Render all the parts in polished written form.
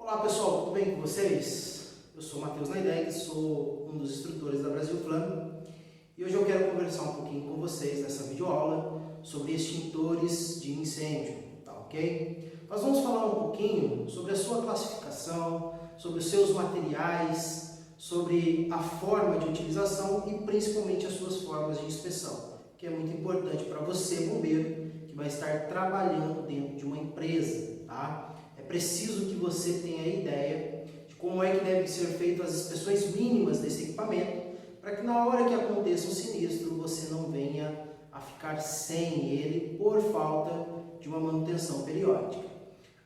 Olá pessoal, tudo bem com vocês? Eu sou Matheus Naideg, sou um dos instrutores da Brasil Flame e hoje eu quero conversar um pouquinho com vocês nessa videoaula sobre extintores de incêndio, tá ok? Nós vamos falar um pouquinho sobre a sua classificação, sobre os seus materiais, sobre a forma de utilização e principalmente as suas formas de inspeção, que é muito importante para você, bombeiro, que vai estar trabalhando dentro de uma empresa, tá? É preciso que você tenha ideia de como é que devem ser feitas as inspeções mínimas desse equipamento, para que na hora que aconteça um sinistro, você não venha a ficar sem ele por falta de uma manutenção periódica.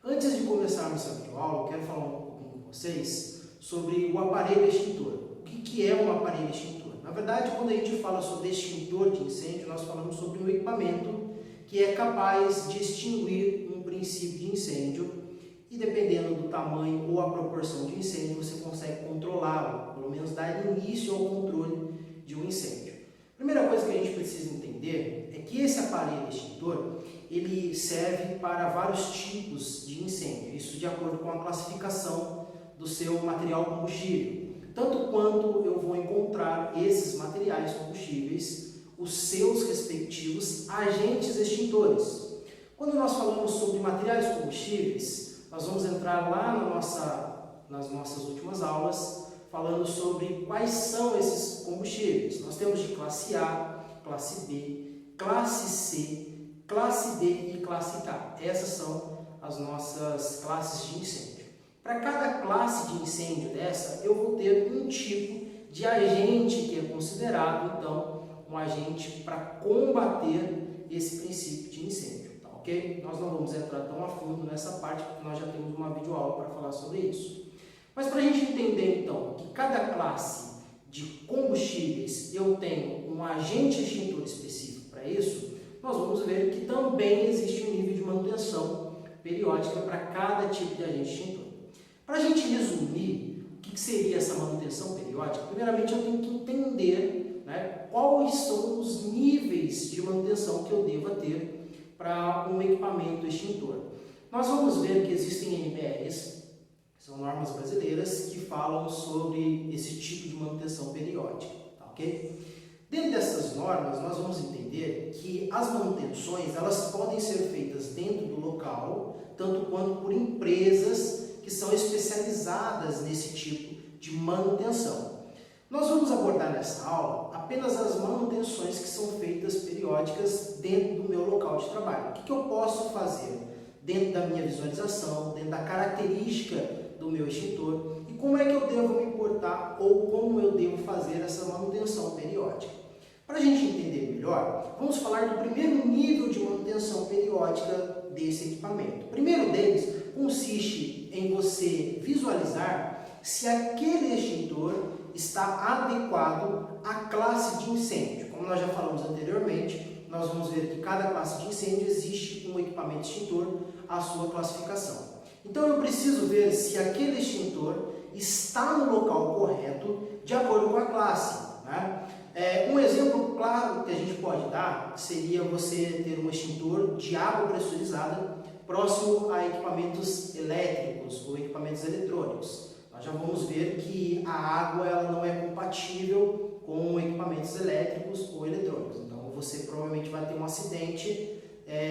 Antes de começarmos essa videoaula, eu quero falar um pouquinho com vocês sobre o aparelho extintor. O que é um aparelho extintor? Na verdade, quando a gente fala sobre extintor de incêndio, nós falamos sobre um equipamento que é capaz de extinguir um princípio de incêndio e dependendo do tamanho ou a proporção de incêndio, você consegue controlá-lo, pelo menos dar início ao controle de um incêndio. A primeira coisa que a gente precisa entender é que esse aparelho extintor, ele serve para vários tipos de incêndio, isso de acordo com a classificação do seu material combustível. Tanto quanto eu vou encontrar esses materiais combustíveis, os seus respectivos agentes extintores. Quando nós falamos sobre materiais combustíveis, nós vamos entrar lá nas nossas últimas aulas, falando sobre quais são esses combustíveis. Nós temos de classe A, classe B, classe C, classe D e classe K. Essas são as nossas classes de incêndio. Para cada classe de incêndio dessa, eu vou ter um tipo de agente que é considerado, então, um agente para combater esse princípio de incêndio. Ok? Nós não vamos entrar tão a fundo nessa parte, porque nós já temos uma videoaula para falar sobre isso. Mas para a gente entender, então, que cada classe de combustíveis eu tenho um agente extintor específico para isso, nós vamos ver que também existe um nível de manutenção periódica para cada tipo de agente extintor. Para a gente resumir o que seria essa manutenção periódica, primeiramente eu tenho que entender, né, quais são os níveis de manutenção que eu deva ter para um equipamento extintor. Nós vamos ver que existem NBRs, que são normas brasileiras, que falam sobre esse tipo de manutenção periódica, tá ok? Dentro dessas normas, nós vamos entender que as manutenções, elas podem ser feitas dentro do local, tanto quanto por empresas que são especializadas nesse tipo de manutenção. Nós vamos abordar nessa aula apenas as manutenções que são feitas periódicas dentro do meu local de trabalho. O que eu posso fazer dentro da minha visualização, dentro da característica do meu extintor e como é que eu devo me importar ou como eu devo fazer essa manutenção periódica. Para a gente entender melhor, vamos falar do primeiro nível de manutenção periódica desse equipamento. O primeiro deles consiste em você visualizar se aquele extintor está adequado à classe de incêndio. Como nós já falamos anteriormente, nós vamos ver que cada classe de incêndio existe um equipamento extintor à sua classificação. Então eu preciso ver se aquele extintor está no local correto de acordo com a classe, né? Um exemplo claro que a gente pode dar seria você ter um extintor de água pressurizada próximo a equipamentos elétricos ou equipamentos eletrônicos. Nós já vamos ver que a água ela não é compatível com equipamentos elétricos ou eletrônicos. Então você provavelmente vai ter um acidente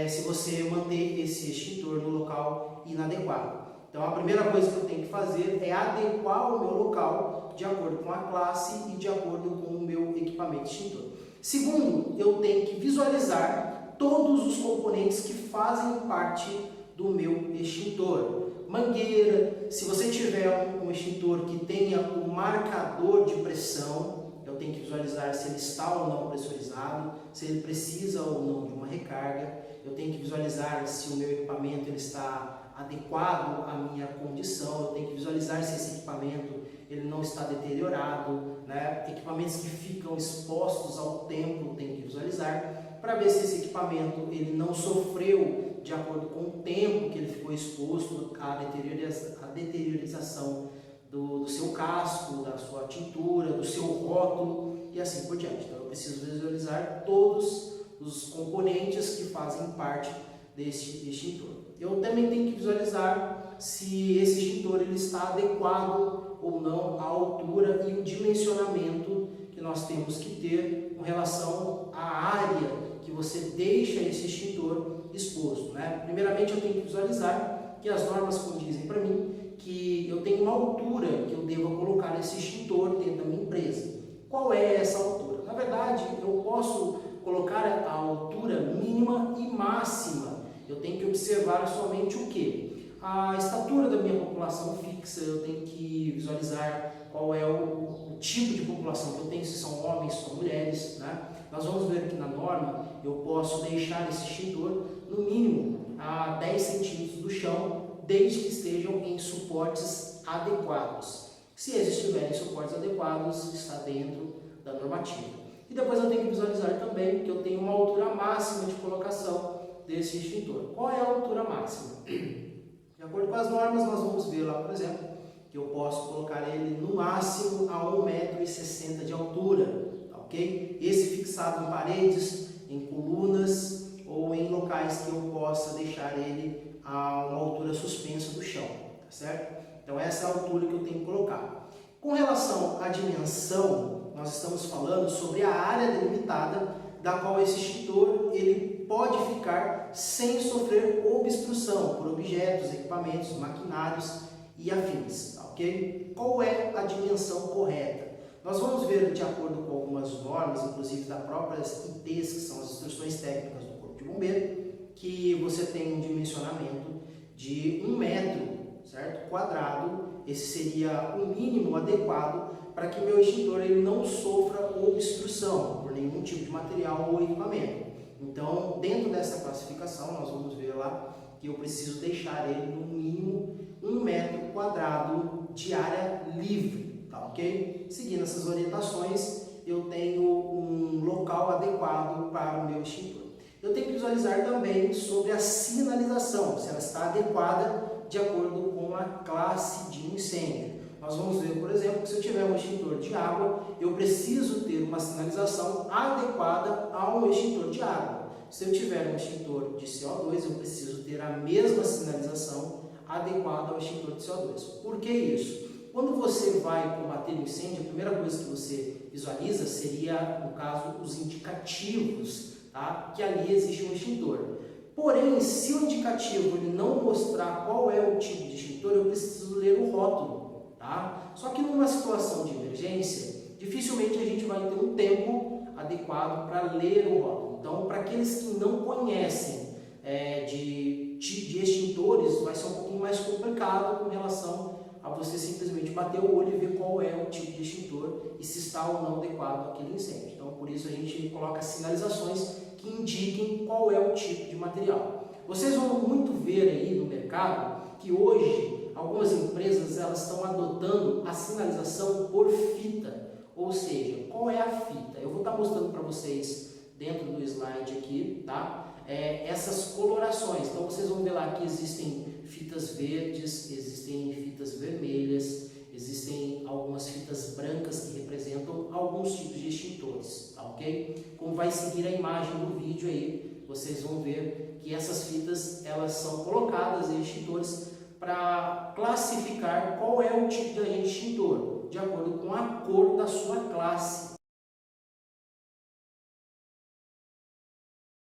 se você manter esse extintor no local inadequado. Então a primeira coisa que eu tenho que fazer é adequar o meu local de acordo com a classe e de acordo com o meu equipamento extintor. Segundo, eu tenho que visualizar todos os componentes que fazem parte do meu extintor. Mangueira, se você tiver um extintor que tenha um marcador de pressão, eu tenho que visualizar se ele está ou não pressurizado, se ele precisa ou não de uma recarga, eu tenho que visualizar se o meu equipamento ele está adequado à minha condição, eu tenho que visualizar se esse equipamento ele não está deteriorado, né? Equipamentos que ficam expostos ao tempo, eu tenho que visualizar para ver se esse equipamento ele não sofreu de acordo com o tempo que ele ficou exposto à deteriorização do seu casco, da sua tintura, do seu rótulo e assim por diante. Então eu preciso visualizar todos os componentes que fazem parte deste extintor. Eu também tenho que visualizar se esse extintor ele está adequado ou não à altura e o dimensionamento que nós temos que ter com relação à área que você deixa esse extintor exposto, né? Primeiramente eu tenho que visualizar que as normas condizem para mim que eu tenho uma altura que eu devo colocar esse extintor dentro da minha empresa. Qual é essa altura? Na verdade, eu posso colocar a altura mínima e máxima. Eu tenho que observar somente o que? A estatura da minha população fixa, eu tenho que visualizar qual é o tipo de população que eu tenho, se são homens, se são mulheres, né? Nós vamos ver que na norma eu posso deixar esse extintor no mínimo a 10 centímetros do chão, desde que estejam em suportes adequados. Se eles estiverem em suportes adequados, está dentro da normativa. E depois eu tenho que visualizar também que eu tenho uma altura máxima de colocação desse extintor. Qual é a altura máxima? De acordo com as normas, nós vamos ver lá, por exemplo, que eu posso colocar ele no máximo a 1,60 m de altura, tá, ok? Esse fixado em paredes, em colunas ou em locais que eu possa deixar ele a uma altura suspensa do chão, tá certo? Então essa é a altura que eu tenho que colocar. Com relação à dimensão, nós estamos falando sobre a área delimitada da qual esse extintor ele pode ficar sem sofrer obstrução por objetos, equipamentos, maquinários e afins, tá, ok? Qual é a dimensão correta? Nós vamos ver, de acordo com algumas normas, inclusive das próprias ITs, que são as instruções técnicas do Corpo de Bombeiro, que você tem um dimensionamento de 1 metro, certo? Quadrado. Esse seria o mínimo adequado para que meu extintor ele não sofra obstrução por nenhum tipo de material ou equipamento. Então, dentro dessa classificação, nós vamos ver lá que eu preciso deixar ele no mínimo 1 metro quadrado de área livre, tá, ok? Seguindo essas orientações, eu tenho um local adequado para o meu extintor. Eu tenho que visualizar também sobre a sinalização, se ela está adequada de acordo com a classe de incêndio. Nós vamos ver, por exemplo, que se eu tiver um extintor de água, eu preciso ter uma sinalização adequada ao extintor de água. Se eu tiver um extintor de CO2, eu preciso ter a mesma sinalização adequada ao extintor de CO2. Por que isso? Quando você vai combater o incêndio, a primeira coisa que você visualiza seria, no caso, os indicativos, tá? Que ali existe um extintor. Porém, se o indicativo ele não mostrar qual é o tipo de extintor, eu preciso ler o rótulo, tá? Só que numa situação de emergência, dificilmente a gente vai ter um tempo adequado para ler o rótulo. Então, para aqueles que não conhecem de extintores, vai ser um pouquinho mais complicado com relação a você simplesmente bater o olho e ver qual é o tipo de extintor e se está ou não adequado àquele incêndio. Então, por isso a gente coloca sinalizações que indiquem qual é o tipo de material. Vocês vão muito ver aí no mercado que hoje algumas empresas elas estão adotando a sinalização por fita, ou seja, qual é a fita? Eu vou estar mostrando para vocês dentro do slide aqui, tá? Essas colorações. Então vocês vão ver lá que existem fitas verdes, existem fitas vermelhas, existem algumas fitas brancas que representam alguns tipos de extintores, tá, ok? Como vai seguir a imagem do vídeo aí, vocês vão ver que essas fitas elas são colocadas em extintores para classificar qual é o tipo de agente extintor, de acordo com a cor da sua classe.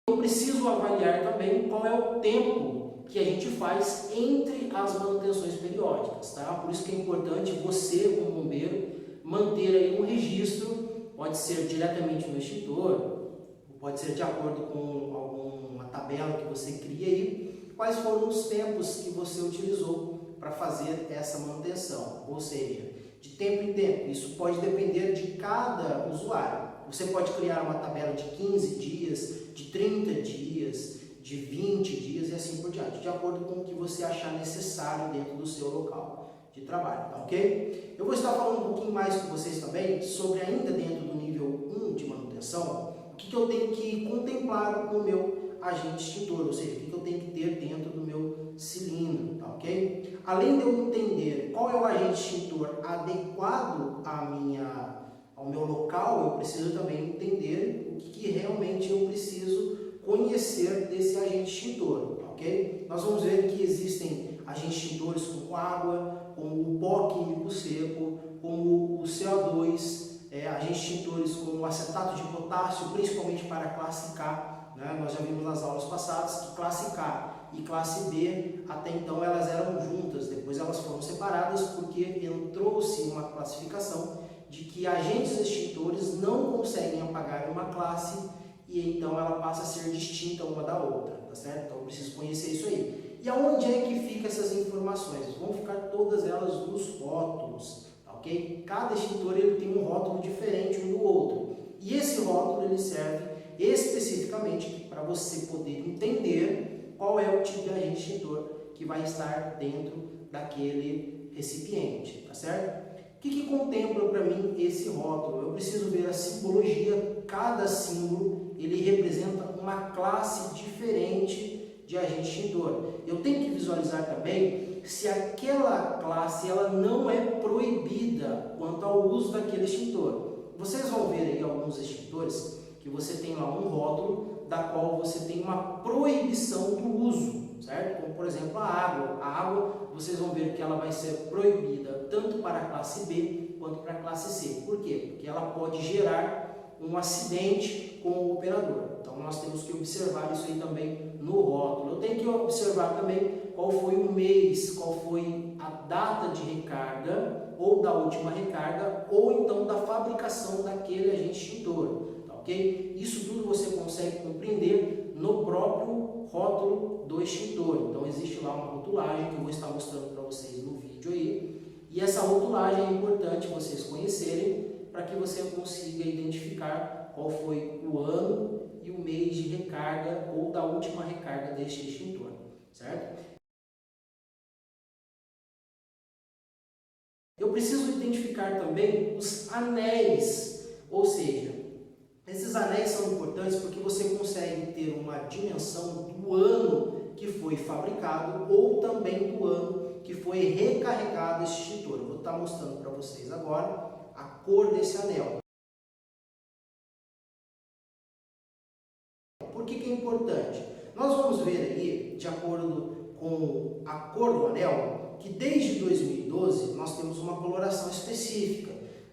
Eu preciso avaliar também qual é o tempo que a gente faz entre as manutenções periódicas, tá? Por isso que é importante você, como bombeiro, manter aí um registro, pode ser diretamente no extintor, pode ser de acordo com alguma tabela que você cria aí, quais foram os tempos que você utilizou para fazer essa manutenção, ou seja, de tempo em tempo. Isso pode depender de cada usuário. Você pode criar uma tabela de 15 dias, de 30 dias, de 20 dias e assim por diante, de acordo com o que você achar necessário dentro do seu local de trabalho, tá ok? Eu vou estar falando um pouquinho mais com vocês também sobre, ainda dentro do nível 1 de manutenção, o que eu tenho que contemplar no meu agente extintor, ou seja, o que eu tenho que ter dentro do meu cilindro, tá ok? Além de eu entender qual é o agente extintor adequado ao meu local, eu preciso também entender o que realmente eu preciso conhecer desse agente extintor, ok? Nós vamos ver que existem agentes extintores como água, como o pó químico seco, como o CO2, agentes extintores como o acetato de potássio, principalmente para a classe K, né? Nós já vimos nas aulas passadas que classe K e classe B, até então elas eram juntas, depois elas foram separadas porque entrou-se uma classificação de que agentes extintores não conseguem apagar uma classe e então ela passa a ser distinta uma da outra, tá certo? Então eu preciso conhecer isso aí. E aonde é que ficam essas informações? Vão ficar todas elas nos rótulos, tá ok? Cada extintor ele tem um rótulo diferente um do outro. E esse rótulo ele serve especificamente para você poder entender qual é o tipo de agente extintor que vai estar dentro daquele recipiente, tá certo? O que contempla para mim esse rótulo? Eu preciso ver a simbologia, cada símbolo ele representa uma classe diferente de agente extintor. Eu tenho que visualizar também se aquela classe ela não é proibida quanto ao uso daquele extintor. Vocês vão ver aí alguns extintores que você tem lá um rótulo da qual você tem uma proibição do uso, certo? Como por exemplo a água. A água, vocês vão ver que ela vai ser proibida tanto para a classe B quanto para a classe C. Por quê? Porque ela pode gerar um acidente com o operador. Então nós temos que observar isso aí também no rótulo. Eu tenho que observar também qual foi o mês, qual foi a data de recarga ou da última recarga ou então da fabricação daquele agente extintor. Okay? Isso tudo você consegue compreender no próprio rótulo do extintor. Então existe lá uma rotulagem que eu vou estar mostrando para vocês no vídeo aí. E essa rotulagem é importante vocês conhecerem para que você consiga identificar qual foi o ano e o mês de recarga ou da última recarga deste extintor, certo? Eu preciso identificar também os anéis, ou seja, esses anéis são importantes porque você consegue ter uma dimensão do ano que foi fabricado ou também do ano que foi recarregado esse extintor. Eu vou estar mostrando para vocês agora a cor desse anel. Por que é importante? Nós vamos ver aí, de acordo com a cor do anel, que desde 2012 nós temos uma coloração específica.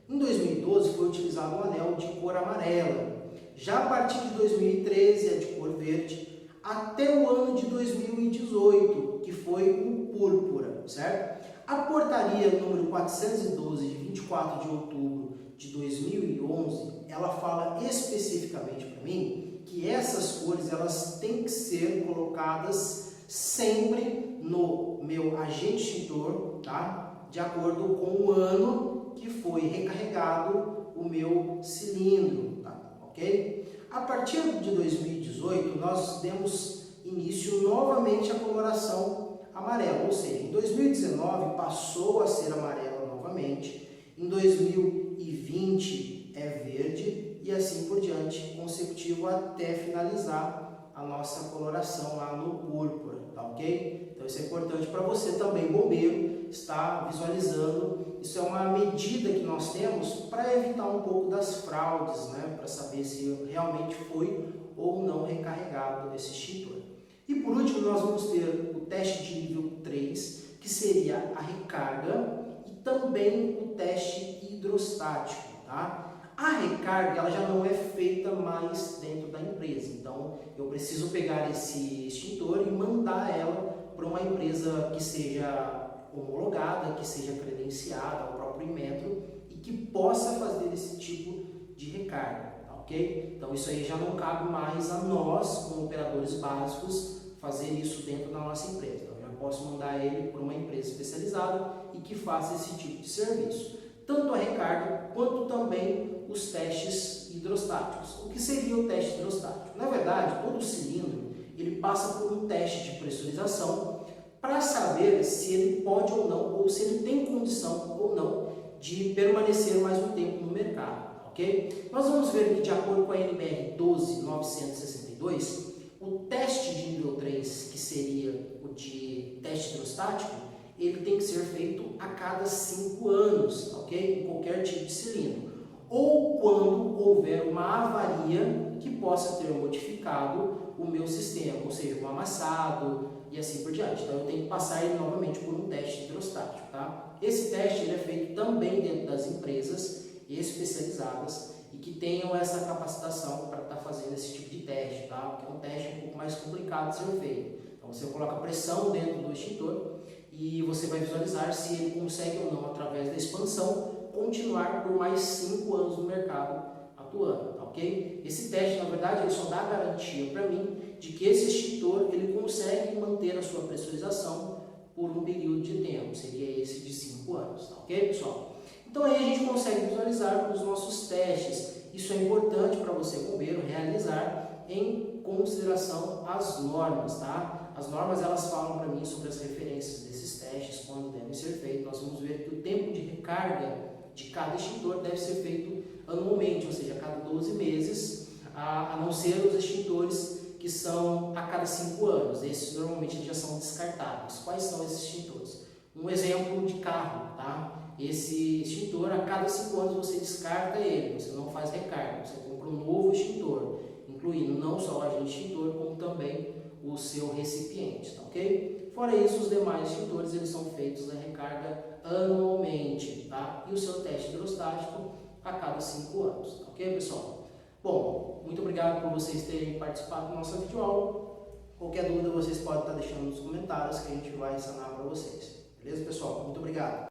Em 2012 foi utilizado um anel de cor amarela. Já a partir de 2013 é de cor verde, até o ano de 2018, que foi o púrpura, certo? A portaria número 412, de 24 de outubro de 2011, ela fala especificamente para mim que essas cores elas têm que ser colocadas sempre no meu agente extintor, tá? De acordo com o ano que foi recarregado o meu cilindro, tá? Ok? A partir de 2018, nós demos início novamente à coloração amarela, ou seja, em 2019 passou a ser amarela novamente, em 2020 é verde e assim por diante, consecutivo até finalizar a nossa coloração lá no púrpura, tá ok? Então isso é importante para você também, bombeiro, estar visualizando. Isso é uma medida que nós temos para evitar um pouco das fraudes, né? Para saber se realmente foi ou não recarregado esse extintor. E por último nós vamos ter o teste de nível 3, que seria a recarga e também o teste hidrostático, tá? A recarga ela já não é feita mais dentro da empresa, então eu preciso pegar esse extintor e mandar ela para uma empresa que seja homologada, que seja credenciada ao próprio Inmetro e que possa fazer esse tipo de recarga, ok? Então isso aí já não cabe mais a nós, como operadores básicos, fazer isso dentro da nossa empresa. Então eu já posso mandar ele para uma empresa especializada e que faça esse tipo de serviço. Tanto a recarga quanto também os testes hidrostáticos. O que seria o teste hidrostático? Na verdade, todo cilindro ele passa por um teste de pressurização para saber se ele pode ou não, ou se ele tem condição ou não de permanecer mais um tempo no mercado, ok? Nós vamos ver que de acordo com a NBR 12962, o teste de nível 3, que seria o de teste hidrostático, ele tem que ser feito a cada 5 anos, ok? Em qualquer tipo de cilindro. Ou quando houver uma avaria que possa ter modificado o meu sistema, ou seja, um amassado e assim por diante. Então eu tenho que passar ele novamente por um teste hidrostático, tá? Esse teste ele é feito também dentro das empresas especializadas e que tenham essa capacitação para estar fazendo esse tipo de teste, tá? Porque é um teste um pouco mais complicado de ser feito. Então você coloca pressão dentro do extintor e você vai visualizar se ele consegue ou não, através da expansão, continuar por mais 5 anos no mercado atuando, tá ok? Esse teste, na verdade, ele só dá garantia para mim de que esse extintor ele consegue manter a sua pressurização por um período de tempo, seria esse de 5 anos, tá ok, pessoal? Então aí a gente consegue visualizar os nossos testes. Isso é importante para você, bombeiro, realizar em consideração as normas, tá? As normas elas falam para mim sobre as referências desses testes, quando devem ser feitos. Nós vamos ver que o tempo de recarga de cada extintor deve ser feito anualmente, ou seja, a cada 12 meses, a não ser os extintores que são a cada 5 anos. Esses normalmente já são descartáveis. Quais são esses extintores? Um exemplo de carro, tá? Esse extintor, a cada 5 anos você descarta ele, você não faz recarga, você compra um novo extintor, incluindo não só o agente extintor, como também o seu recipiente, tá ok? Fora isso, os demais extintores eles são feitos a recarga anualmente, tá? E o seu teste hidrostático a cada 5 anos, tá ok, pessoal? Bom, muito obrigado por vocês terem participado da nossa videoaula. Qualquer dúvida vocês podem estar deixando nos comentários que a gente vai sanar para vocês. Beleza, pessoal? Muito obrigado.